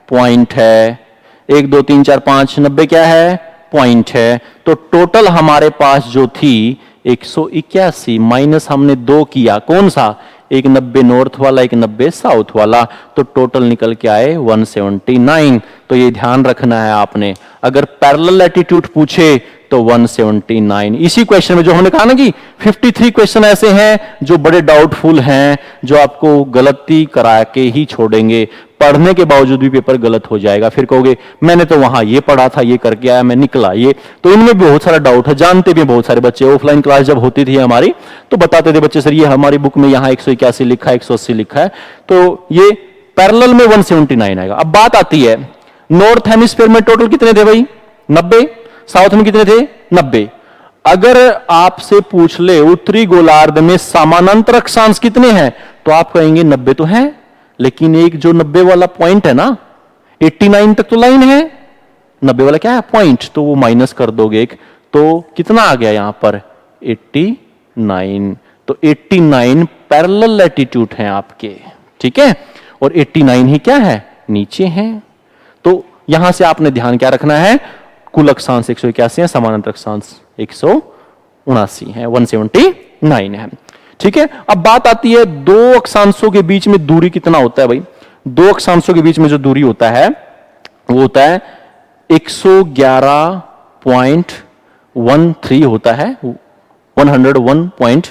पॉइंट है। 1 2 3 4 5 90 क्या है पॉइंट है। तो टोटल हमारे पास जो थी 181 माइनस हमने 2 किया, कौन सा, एक 90 नॉर्थ वाला एक 90 साउथ वाला, तो टोटल निकल के आए 179। तो ये ध्यान रखना है आपने, अगर पैरेलल लैटिट्यूड पूछे तो 179। इसी क्वेश्चन में जो हमने कहा ना कि 53 क्वेश्चन ऐसे हैं जो बड़े डाउटफुल हैं, जो आपको गलती करा के ही छोड़ेंगे, पढ़ने के बावजूद भी पेपर गलत हो जाएगा। फिर कहोगे मैंने तो वहां ये पढ़ा था, ये करके आया, मैं निकला ये। तो इनमें भी बहुत सारा डाउट है, जानते भी बहुत सारे बच्चे। ऑफलाइन क्लास जब होती थी हमारी तो बताते थे बच्चे, सर ये हमारी बुक में यहाँ 181 लिखा है, 180 लिखा है, तो ये पैरेलल में 179 आएगा। अब बात आती है नॉर्थ हेमिस्फीयर में टोटल कितने थे भाई 90, साउथ में कितने थे 90। अगर आपसे पूछ ले उत्तरी गोलार्ध में समानांतर अक्षांश कितने हैं, तो आप कहेंगे 90 तो है, लेकिन एक जो 90 वाला पॉइंट है ना 89 तक तो लाइन है, 90 वाला क्या है पॉइंट, तो वो माइनस कर दोगे एक, तो कितना आ गया यहां पर 89। तो 89 पैरेलल लैटिट्यूड हैं आपके, ठीक है, और 89 ही क्या है नीचे हैं। तो यहां से आपने ध्यान क्या रखना है, कुल अक्षांश 181 है, समानांतर अक्षांश 179 है, 179 है, ठीक है। अब बात आती है दो अक्षांशों के बीच में दूरी कितना होता है भाई। दो अक्षांशों के बीच में जो दूरी होता है वो होता है 111.13 होता है, 101 पॉइंट,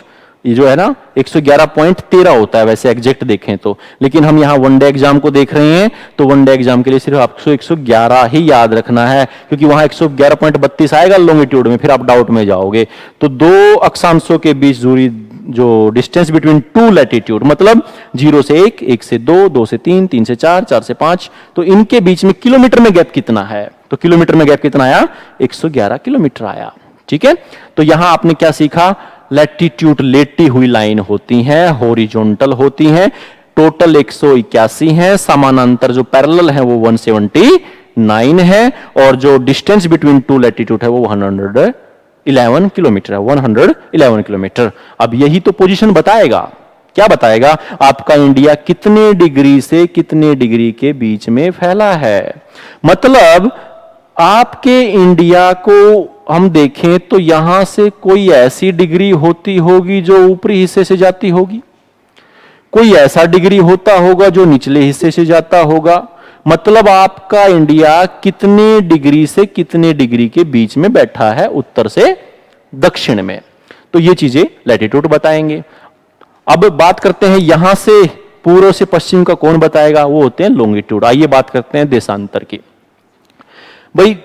ये जो है ना 111.13 होता है वैसे एग्जैक्ट देखें तो, लेकिन हम यहां वनडे एग्जाम को देख रहे हैं तो वनडे एग्जाम के लिए सिर्फ आपको 111 ही याद रखना है, क्योंकि वहां 111.32 आएगा लॉन्गिट्यूड में, फिर आप डाउट में जाओगे। तो दो अक्षांशों के बीच दूरी, जो डिस्टेंस बिटवीन टू लैटिट्यूड, मतलब 0 से 1, 1 से 2, 2 से 3, 3 से 4, 4 से 5, तो इनके बीच में किलोमीटर में गैप कितना है, तो किलोमीटर में गैप कितना आया 111 किलोमीटर आया, ठीक है। तो यहां आपने क्या सीखा, लैटिट्यूड लेटी हुई लाइन होती हैं, हॉरिजॉन्टल होती हैं, टोटल 181 है, समानांतर जो पैरेलल है वो 179 है, और जो डिस्टेंस बिटवीन टू लैटिट्यूड है वो 111 किलोमीटर है, 111 किलोमीटर। अब यही तो पोजीशन बताएगा, क्या बताएगा, आपका इंडिया कितने डिग्री से कितने डिग्री के बीच में फैला है। मतलब आपके इंडिया को हम देखें तो यहां से कोई ऐसी डिग्री होती होगी जो ऊपरी हिस्से से जाती होगी, कोई ऐसा डिग्री होता होगा जो निचले हिस्से से जाता होगा। मतलब आपका इंडिया कितने डिग्री से कितने डिग्री के बीच में बैठा है उत्तर से दक्षिण में, तो ये चीजें लैटिट्यूड बताएंगे। अब बात करते हैं यहां से पूर्व से पश्चिम का कौन बताएगा, वो होते हैं लॉन्गिट्यूड। आइए बात करते हैं देशांतर की। भाई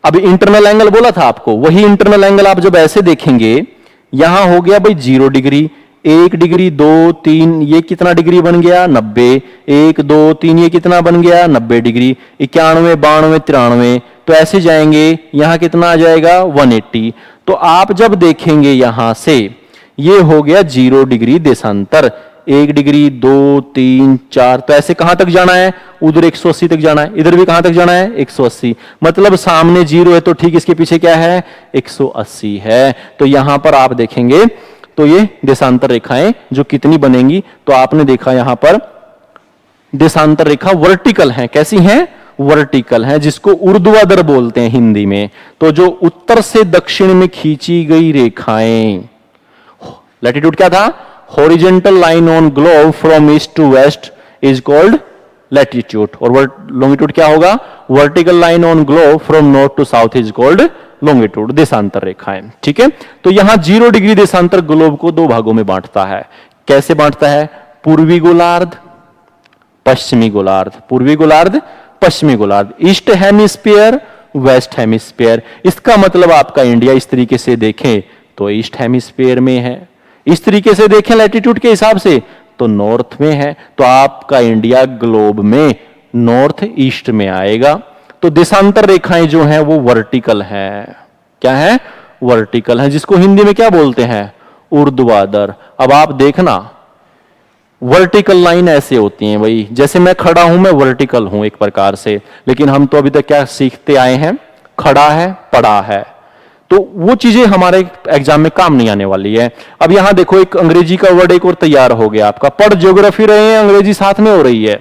अभी इंटरनल एंगल बोला था आपको, वही इंटरनल एंगल आप जब ऐसे देखेंगे, यहां हो गया भाई 0 डिग्री, 1 डिग्री 2 3, ये कितना डिग्री बन गया 90, 1 2 3 ये कितना बन गया 90 डिग्री, 91 92 93, तो ऐसे जाएंगे, यहां कितना आ जाएगा 180। तो आप जब देखेंगे यहां से, ये हो गया 0 डिग्री देशांतर, 1 डिग्री 2 3 4, तो ऐसे कहां तक जाना है, उधर 180 तक जाना है, इधर भी कहां तक जाना है 180। मतलब सामने 0 है तो ठीक इसके पीछे क्या है 180 है। तो यहां पर आप देखेंगे तो ये देशांतर रेखाएं जो कितनी बनेंगी, तो आपने देखा यहां पर देशांतर रेखा वर्टिकल है, कैसी हैं वर्टिकल है, जिसको ऊर्ध्वाधर बोलते हैं हिंदी में। तो जो उत्तर से दक्षिण में खींची गई रेखाएं, लैटिट्यूड क्या था, horizontal line on globe from east to west is called latitude, और लॉन्गिट्यूड क्या होगा, vertical line on globe from north to south is called longitude, देशांतर रेखाएं, ठीक है। तो यहां 0 डिग्री देशांतर ग्लोब को दो भागों में बांटता है। कैसे बांटता है, पूर्वी गोलार्ध पश्चिमी गोलार्ध, पूर्वी गोलार्ध, पश्चिमी गोलार्ध, ईस्ट हेमिस्फीयर, वेस्ट हेमिस्फीयर। इसका मतलब आपका इंडिया इस तरीके से देखें तो ईस्ट हेमिस्फीयर में है, इस तरीके से देखें लैटिट्यूड के हिसाब से तो नॉर्थ में है, तो आपका इंडिया ग्लोब में नॉर्थ ईस्ट में आएगा। तो देशांतर रेखाएं जो हैं वो वर्टिकल हैं। क्या है? वर्टिकल है, जिसको हिंदी में क्या बोलते हैं? ऊर्ध्वाधर। अब आप देखना वर्टिकल लाइन ऐसे होती हैं भाई, जैसे मैं खड़ा हूं, मैं वर्टिकल हूं एक प्रकार से, लेकिन हम तो अभी तक क्या सीखते आए हैं? खड़ा है, पड़ा है। तो वो चीजें हमारे एग्जाम में काम नहीं आने वाली है। अब यहां देखो एक अंग्रेजी का वर्ड एक और तैयार हो गया आपका, पढ़ ज्योग्राफी रहे हैं, अंग्रेजी साथ में हो रही है,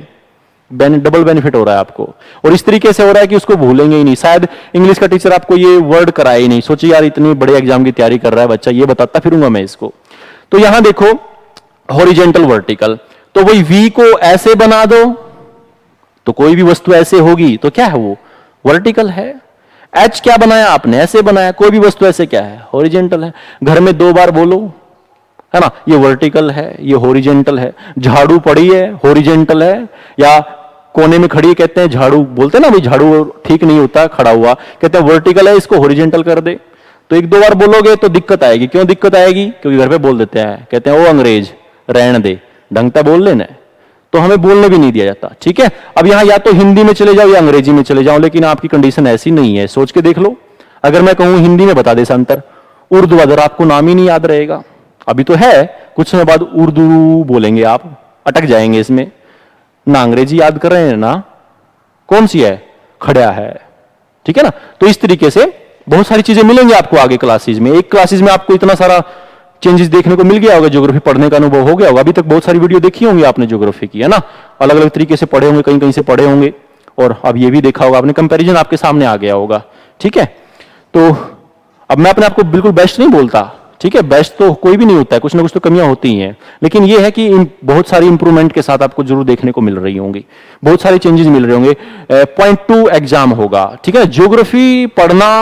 डबल बेनिफिट हो रहा है आपको। और इस तरीके से हो रहा है कि उसको भूलेंगे ही नहीं। शायद इंग्लिश का टीचर आपको ये वर्ड कराए ही नहीं, सोचिए यार इतनी बड़े एग्जाम की तैयारी कर रहा है बच्चा, ये बताता फिरूंगा मैं इसको। तो यहां देखो हॉरिजेंटल वर्टिकल, तो वही वी को ऐसे बना दो तो कोई भी वस्तु ऐसे होगी तो क्या है? वो वर्टिकल है। एच क्या बनाया आपने? ऐसे बनाया, कोई भी वस्तु ऐसे क्या है? हॉरिजेंटल है। घर में 2 बार बोलो, है ना, ये वर्टिकल है, ये हॉरिजेंटल है। झाड़ू पड़ी है, हॉरिजेंटल है, या कोने में खड़ी कहते हैं झाड़ू, बोलते हैं ना भाई झाड़ू ठीक नहीं होता खड़ा हुआ, कहते हैं वर्टिकल है, इसको हॉरिजेंटल कर दे। तो 1-2 बार बोलोगे तो दिक्कत आएगी। क्यों दिक्कत आएगी? क्योंकि घर पे बोल देते हैं, कहते हैं ओ अंग्रेज रहने दे, ढंग से बोल लेना, तो हमें बोलने भी नहीं दिया जाता। ठीक है, अब यहां या तो हिंदी में चले जाओ या अंग्रेजी में चले जाओ, लेकिन आपकी कंडीशन ऐसी नहीं है, सोच के देख लो। अगर मैं कहूं हिंदी में बता देशांतर, ऊर्ध्वाधर, आपको नाम ही नहीं याद रहेगा। अभी तो है, कुछ समय बाद उर्दू बोलेंगे आप, अटक जाएंगे इसमें। ना अंग्रेजी याद कर रहे हैं ना कौन सी है, खड़ा है। ठीक है ना, तो इस तरीके से बहुत सारी चीजें मिलेंगी आपको आगे क्लासेज में। एक क्लासेज में आपको इतना सारा चेंजेस देखने को मिल गया होगा, ज्योग्राफी पढ़ने का अनुभव हो गया होगा। अभी तक बहुत सारी वीडियो देखी होंगी आपने ज्योग्राफी की, है ना, अलग अलग तरीके से पढ़े होंगे, कहीं कहीं से पढ़े होंगे, और अब ये भी देखा होगा आपने, कंपैरिजन आपके सामने आ गया होगा। ठीक है, तो अब मैं अपने आपको बिल्कुल बेस्ट नहीं बोलता, ठीक है, बेस्ट तो कोई भी नहीं होता है, कुछ ना कुछ तो कमियां होती ही हैं, लेकिन ये है कि बहुत सारी इंप्रूवमेंट के साथ आपको जरूर देखने को मिल रही होंगी, बहुत सारे चेंजेस मिल रहे होंगे। पॉइंट 2 एग्जाम होगा। ठीक है, ज्योग्राफी पढ़ना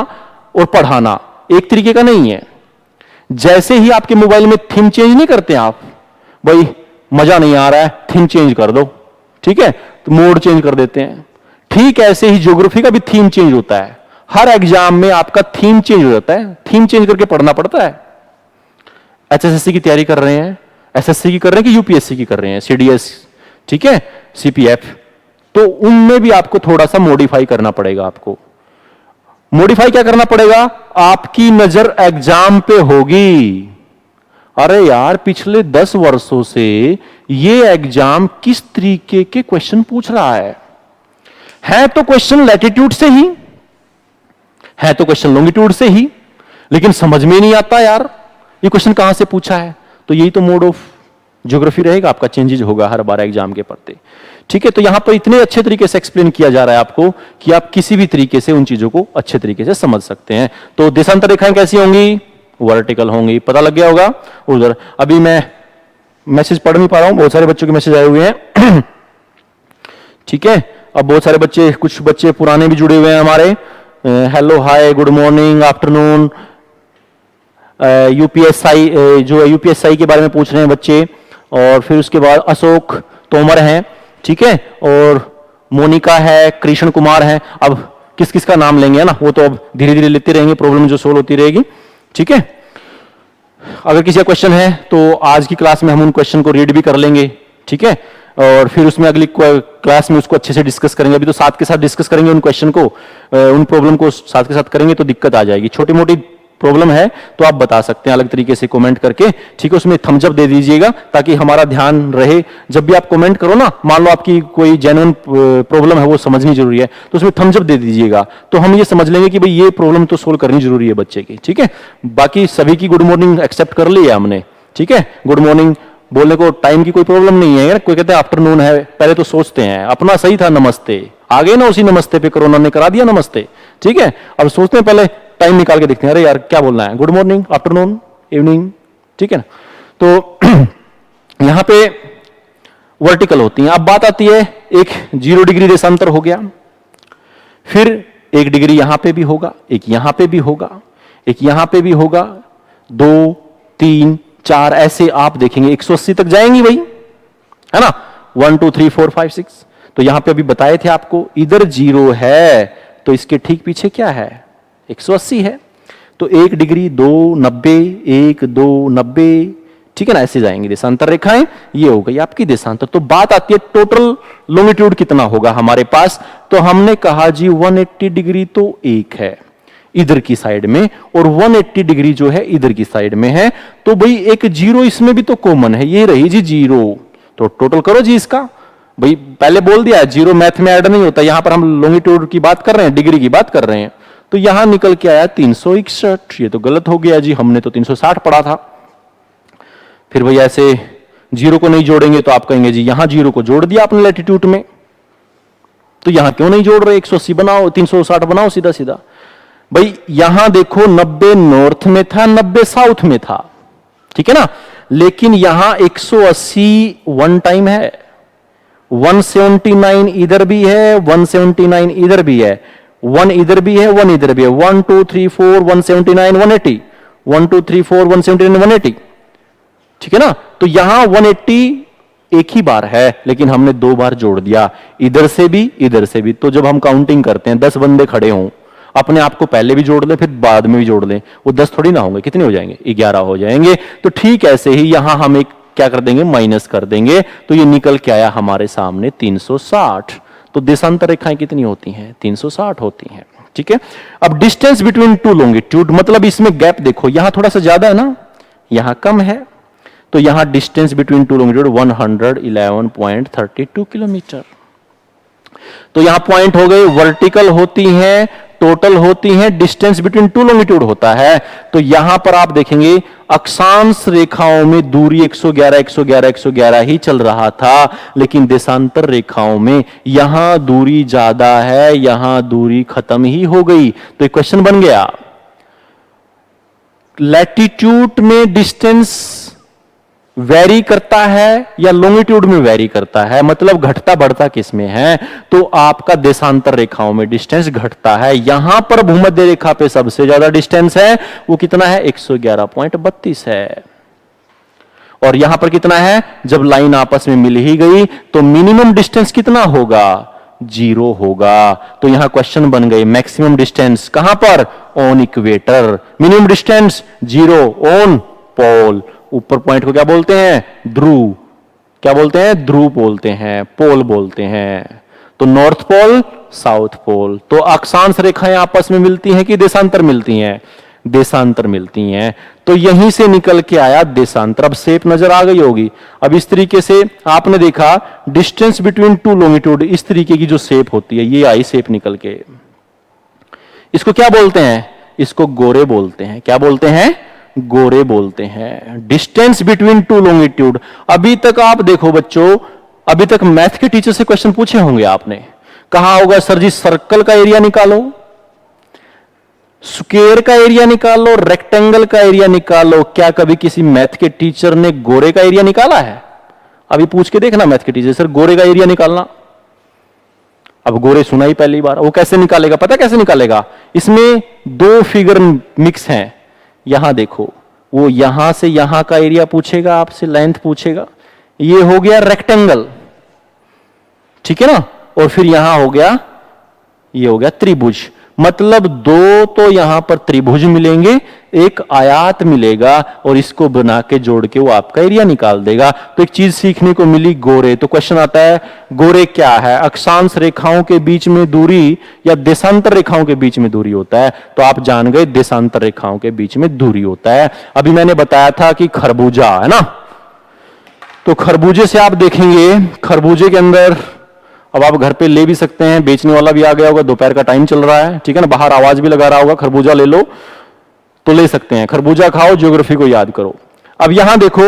और पढ़ाना एक तरीके का नहीं है। जैसे ही आपके मोबाइल में थीम चेंज नहीं करते आप, भाई मजा नहीं आ रहा है, थीम चेंज कर दो, ठीक है, तो मोड चेंज कर देते हैं। ठीक ऐसे ही ज्योग्राफी का भी थीम चेंज होता है। हर एग्जाम में आपका थीम चेंज हो जाता है, थीम चेंज करके पढ़ना पड़ता है। एचएसएससी की तैयारी कर रहे हैं, एसएससी की कर रहे हैं कि यूपीएससी की कर रहे हैं, सीडीएस, ठीक है, सीपीएफ, तो उनमें भी आपको थोड़ा सा मॉडिफाई करना पड़ेगा। आपको मॉडिफाई क्या करना पड़ेगा? आपकी नजर एग्जाम पे होगी, अरे यार पिछले 10 वर्षों से ये एग्जाम किस तरीके के क्वेश्चन पूछ रहा है तो क्वेश्चन लैटिट्यूड से ही है, तो क्वेश्चन लॉन्गिट्यूड से ही, लेकिन समझ में नहीं आता यार ये क्वेश्चन कहां से पूछा है। तो यही तो मोड ऑफ ज्योग्राफी रहेगा आपका, चेंजेस होगा हर बार एग्जाम के पढ़ते। ठीक है, तो यहां पर इतने अच्छे तरीके से एक्सप्लेन किया जा रहा है आपको कि आप किसी भी तरीके से उन चीजों को अच्छे तरीके से समझ सकते हैं। तो देशांतर रेखाएं कैसी होंगी? वर्टिकल होंगी, पता लग गया होगा उधर। अभी मैं मैसेज पढ़ नहीं पा रहा हूं, बहुत सारे बच्चों के मैसेज आए हुए हैं। ठीक है, अब बहुत सारे बच्चे, कुछ बच्चे पुराने भी जुड़े हुए हैं हमारे। हेलो, हाय, गुड मॉर्निंग, आफ्टरनून। यूपीएसआई, जो यूपीएसआई के बारे में पूछ रहे हैं बच्चे, और फिर उसके बाद अशोक तोमर हैं, ठीक है, और मोनिका है, कृष्ण कुमार है। अब किस किस का नाम लेंगे, है ना, वो तो अब धीरे धीरे लेते रहेंगे, प्रॉब्लम जो सोल्व होती रहेगी। ठीक है, अगर किसी का क्वेश्चन है तो आज की क्लास में हम उन क्वेश्चन को रीड भी कर लेंगे, ठीक है, और फिर उसमें अगली क्लास में उसको अच्छे से डिस्कस करेंगे। अभी तो साथ के साथ डिस्कस करेंगे उन क्वेश्चन को, उन प्रॉब्लम को साथ के साथ करेंगे तो दिक्कत आ जाएगी। छोटी मोटी प्रॉब्लम है तो आप बता सकते हैं अलग तरीके से कमेंट करके, ठीक है, उसमें थम्स अप दे दीजिएगा ताकि हमारा ध्यान रहे। जब भी आप कमेंट करो ना, मान लो आपकी कोई जेन्युइन प्रॉब्लम है वो समझनी जरूरी है, तो उसमें थम्स अप दे दीजिएगा, तो हम ये समझ लेंगे कि भाई ये प्रॉब्लम तो सोल्व करनी जरूरी है बच्चे की। ठीक है, बाकी सभी की गुड मॉर्निंग एक्सेप्ट कर ली है हमने, ठीक है, गुड मॉर्निंग बोलने को टाइम की कोई प्रॉब्लम नहीं है। कोई कहते हैं आफ्टरनून है, पहले तो सोचते हैं अपना सही था नमस्ते, आ गए ना उसी नमस्ते पे, कोरोना ने करा दिया नमस्ते। ठीक है, अब सोचते हैं पहले टाइम निकाल के देखते हैं, अरे यार क्या बोलना है, गुड मॉर्निंग, आफ्टरनून, इवनिंग, ठीक है ना। तो यहां पे वर्टिकल होती हैं। अब बात आती है, एक 0 डिग्री देशांतर हो गया, फिर 1 डिग्री यहां पे भी होगा, एक यहां पे भी होगा, एक यहां पे भी होगा, 2, 3, 4 ऐसे आप देखेंगे 180 तक जाएंगी भाई, है ना, 1 2 3 4 5 6। तो यहां पे अभी बताए थे आपको, इधर 0 है तो इसके ठीक पीछे क्या है, 180 है। तो 1 डिग्री 2 90, 1 2 90, ठीक है ना, ऐसे जाएंगे देशांतर रेखाएं। ये हो गई आपकी देशांतर। तो बात आती है टोटल लॉन्गिट्यूड कितना होगा हमारे पास। तो हमने कहा जी 180 डिग्री तो एक है इधर की साइड में, और 180 डिग्री जो है इधर की साइड में है। तो भाई एक 0 इसमें भी तो कॉमन है, ये रही जी 0। तो टोटल करो जी इसका। भाई पहले बोल दिया 0 मैथ में ऐड नहीं होता, यहां पर हम लॉन्गिट्यूड की बात कर रहे हैं, डिग्री की बात कर रहे हैं। तो यहां निकल के आया 361। ये तो गलत हो गया जी, हमने तो 360 पढ़ा था। फिर भैया ऐसे 0 को नहीं जोड़ेंगे तो आप कहेंगे जी यहां 0 को जोड़ दिया आपने लैटिट्यूड में, तो यहां क्यों नहीं जोड़ रहे, 180 बनाओ, 360 बनाओ सीधा सीधा। भाई यहां देखो 90 नॉर्थ में था, 90 साउथ में था, ठीक है ना, लेकिन यहां 180 वन टाइम है, 179 इधर भी है, 179 इधर भी है, 1 इधर भी है, 1 इधर भी है, 1 2 3 4 179 180, 1 2 3 4 179 180, ठीक है ना। तो यहां 180 एक ही बार है, लेकिन हमने 2 बार जोड़ दिया, इधर से भी इधर से भी। तो जब हम काउंटिंग करते हैं 10 बंदे खड़े हों, अपने आप को पहले भी जोड़ लें फिर बाद में भी जोड़ लें, वो 10 थोड़ी ना होंगे, कितने हो जाएंगे, 11 हो जाएंगे। तो ठीक ऐसे ही यहां हम एक क्या कर देंगे, माइनस कर देंगे। तो ये निकल के आया हमारे सामने 360। तो देशांतर रेखाएं कितनी होती हैं, 360 होती हैं, ठीक है। अब डिस्टेंस बिटवीन टू लॉन्गिट्यूड, मतलब इसमें गैप देखो, यहां थोड़ा सा ज्यादा है ना, यहां कम है। तो यहां distance between two longitude 111.32 kilometre. तो यहां पॉइंट हो गए, वर्टिकल होती हैं, टोटल होती हैं, डिस्टेंस बिटवीन टू लॉन्गिट्यूड होता है। तो यहां पर आप देखेंगे अक्षांश रेखाओं में दूरी 111 111 111 ही चल रहा था, लेकिन देशांतर रेखाओं में यहां दूरी ज्यादा है, यहां दूरी खत्म ही हो गई। तो एक क्वेश्चन बन गया, लैटिट्यूड में डिस्टेंस वेरी करता है या लॉन्गिट्यूड में वेरी करता है, मतलब घटता बढ़ता किस में है। तो आपका देशांतर रेखाओं में डिस्टेंस घटता है। यहां पर भूमध्य रेखा पे सबसे ज्यादा डिस्टेंस है, वो कितना है, 111.32 है। और यहां पर कितना है, जब लाइन आपस में मिल ही गई तो मिनिमम डिस्टेंस कितना होगा, 0 होगा। तो यहां क्वेश्चन बन गए, मैक्सिमम डिस्टेंस कहां पर, on equator, minimum distance 0 on pole. ऊपर पॉइंट को क्या बोलते हैं, ध्रुव। क्या बोलते हैं, ध्रुव बोलते हैं, पोल बोलते हैं। तो नॉर्थ पोल, साउथ पोल। तो अक्षांश रेखाएं आपस में मिलती हैं कि देशांतर मिलती हैं, देशांतर मिलती हैं। तो यहीं से निकल के आया देशांतर। अब शेप नजर आ गई होगी। अब इस तरीके से आपने देखा डिस्टेंस बिटवीन टू लॉन्गिट्यूड, इस तरीके की जो शेप होती है, ये आई शेप निकल के। इसको क्या बोलते हैं, इसको गोरे बोलते हैं। क्या बोलते हैं, गोरे बोलते हैं। Distance between two longitude. अभी तक आप देखो बच्चों, अभी तक मैथ के टीचर से क्वेश्चन पूछे होंगे आपने, कहा होगा सर जी सर्कल का एरिया निकालो, स्क्वायर का एरिया निकालो, रेक्टेंगल का एरिया निकालो। क्या कभी किसी मैथ के टीचर ने गोरे का एरिया निकाला है? अभी पूछ के देखना मैथ के टीचर, सर गोरे का एरिया निकालना। अब गोरे सुना ही पहली बार, वो कैसे निकालेगा, पता कैसे निकालेगा, इसमें 2 फिगर मिक्स हैं। यहां देखो, वो यहां से यहां का एरिया पूछेगा आपसे, लेंथ पूछेगा। ये हो गया रेक्टेंगल, ठीक है ना। और फिर यहां हो गया, ये हो गया त्रिभुज। मतलब 2 तो यहां पर त्रिभुज मिलेंगे, एक आयात मिलेगा, और इसको बना के जोड़ के वो आपका एरिया निकाल देगा। तो एक चीज सीखने को मिली, गोरे। तो क्वेश्चन आता है गोरे क्या है, अक्षांश रेखाओं के बीच में दूरी या देशांतर रेखाओं के बीच में दूरी होता है। तो आप जान गए देशांतर रेखाओं के बीच में दूरी होता है। अभी मैंने बताया था कि खरबूजा है ना, तो खरबूजे से आप देखेंगे, खरबूजे के अंदर अब आप घर पे ले भी सकते हैं, बेचने वाला भी आ गया होगा, दोपहर का टाइम चल रहा है, ठीक है ना, बाहर आवाज भी लगा रहा होगा, खरबूजा ले लो, तो ले सकते हैं। खरबूजा खाओ, ज्योग्राफी को याद करो। अब यहां देखो,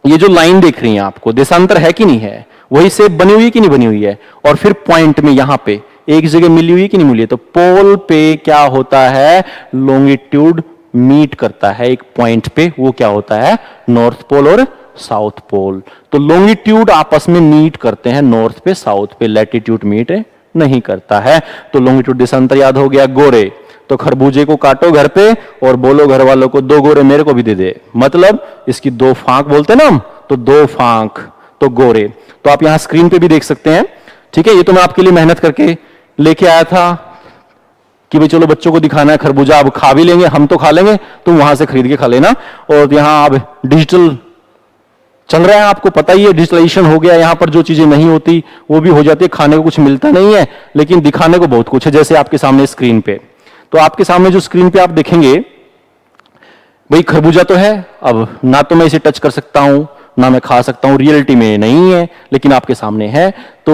ये जो लाइन देख रही हैं आपको, देशांतर है कि नहीं है, वही शेप बनी हुई है कि नहीं बनी हुई है। और फिर पॉइंट में यहां पे एक जगह मिली हुई कि नहीं मिली है। तो पोल पे क्या होता है, लॉन्गिट्यूड मीट करता है एक पॉइंट पे, वो क्या होता है, नॉर्थ पोल और साउथ पोल। तो लॉन्गिट्यूड आपस में मीट करते हैं नॉर्थ पे साउथ पे, लैटिट्यूड मीट नहीं करता है। तो लॉन्गिट्यूड देशांतर याद हो गया, गोरे। तो खरबूजे को काटो घर पे और बोलो घर वालों को 2 गोरे मेरे को भी दे दे, मतलब इसकी 2 फांक बोलते ना हम, तो 2 फांक, तो गोरे। तो आप यहां स्क्रीन पे भी देख सकते हैं। ठीक है, ये तो मैं आपके लिए मेहनत करके लेके आया था कि भाई चलो बच्चों को दिखाना है खरबूजा, अब खा भी लेंगे, हम तो खा लेंगे, तो वहां से खरीद के खा लेना। और यहां अब डिजिटल चल रहा है, आपको पता ही है, डिजिटलाइजेशन हो गया, यहां पर जो चीजें नहीं होती वो भी हो जाती है, खाने को कुछ मिलता नहीं है लेकिन दिखाने को बहुत कुछ है, जैसे आपके सामने स्क्रीन पे। तो आपके सामने जो स्क्रीन पे आप देखेंगे, भाई खरबूजा तो है, अब ना तो मैं इसे टच कर सकता हूं ना मैं खा सकता हूं, रियलिटी में नहीं है लेकिन आपके सामने है। तो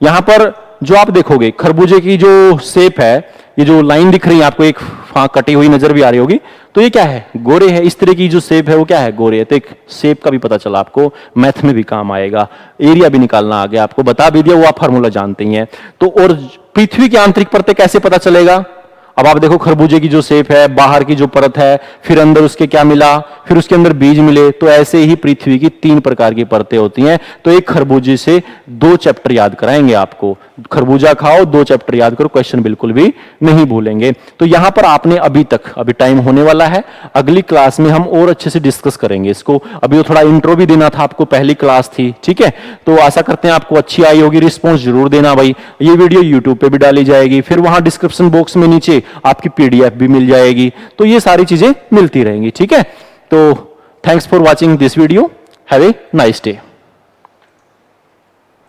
यहां पर जो आप देखोगे खरबूजे की जो शेप है, ये जो लाइन दिख रही है आपको, एक कटी हुई नजर भी आ रही होगी, तो ये क्या है, गोरे है। इस तरह की जो शेप है वो क्या है, गोरे है। तो एक शेप का भी पता चला आपको, मैथ में भी काम आएगा, एरिया भी निकालना आ गया, आपको बता भी दिया, वो आप फार्मूला जानते ही हैं। तो और पृथ्वी की आंतरिक परतें कैसे पता चलेगा, अब आप देखो खरबूजे की जो शेप है, बाहर की जो परत है, फिर अंदर उसके क्या मिला, फिर उसके अंदर बीज मिले, तो ऐसे ही पृथ्वी की 3 प्रकार की परतें होती हैं। तो एक खरबूजे से 2 चैप्टर याद कराएंगे आपको, खरबूजा खाओ 2 चैप्टर याद करो, क्वेश्चन बिल्कुल भी नहीं भूलेंगे। तो यहां पर आपने अभी टाइम होने वाला है, अगली क्लास में हम और अच्छे से डिस्कस करेंगे इसको। अभी वो थोड़ा इंट्रो भी देना था आपको, पहली क्लास थी, ठीक है। तो आशा करते हैं आपको अच्छी आई होगी, रिस्पॉन्स जरूर देना भाई। ये वीडियो यूट्यूब पे भी डाली जाएगी, फिर वहां डिस्क्रिप्शन बॉक्स में नीचे आपकी पीडीएफ भी मिल जाएगी, तो ये सारी चीजें मिलती रहेंगी, ठीक है। तो thanks for watching this video, have a nice day.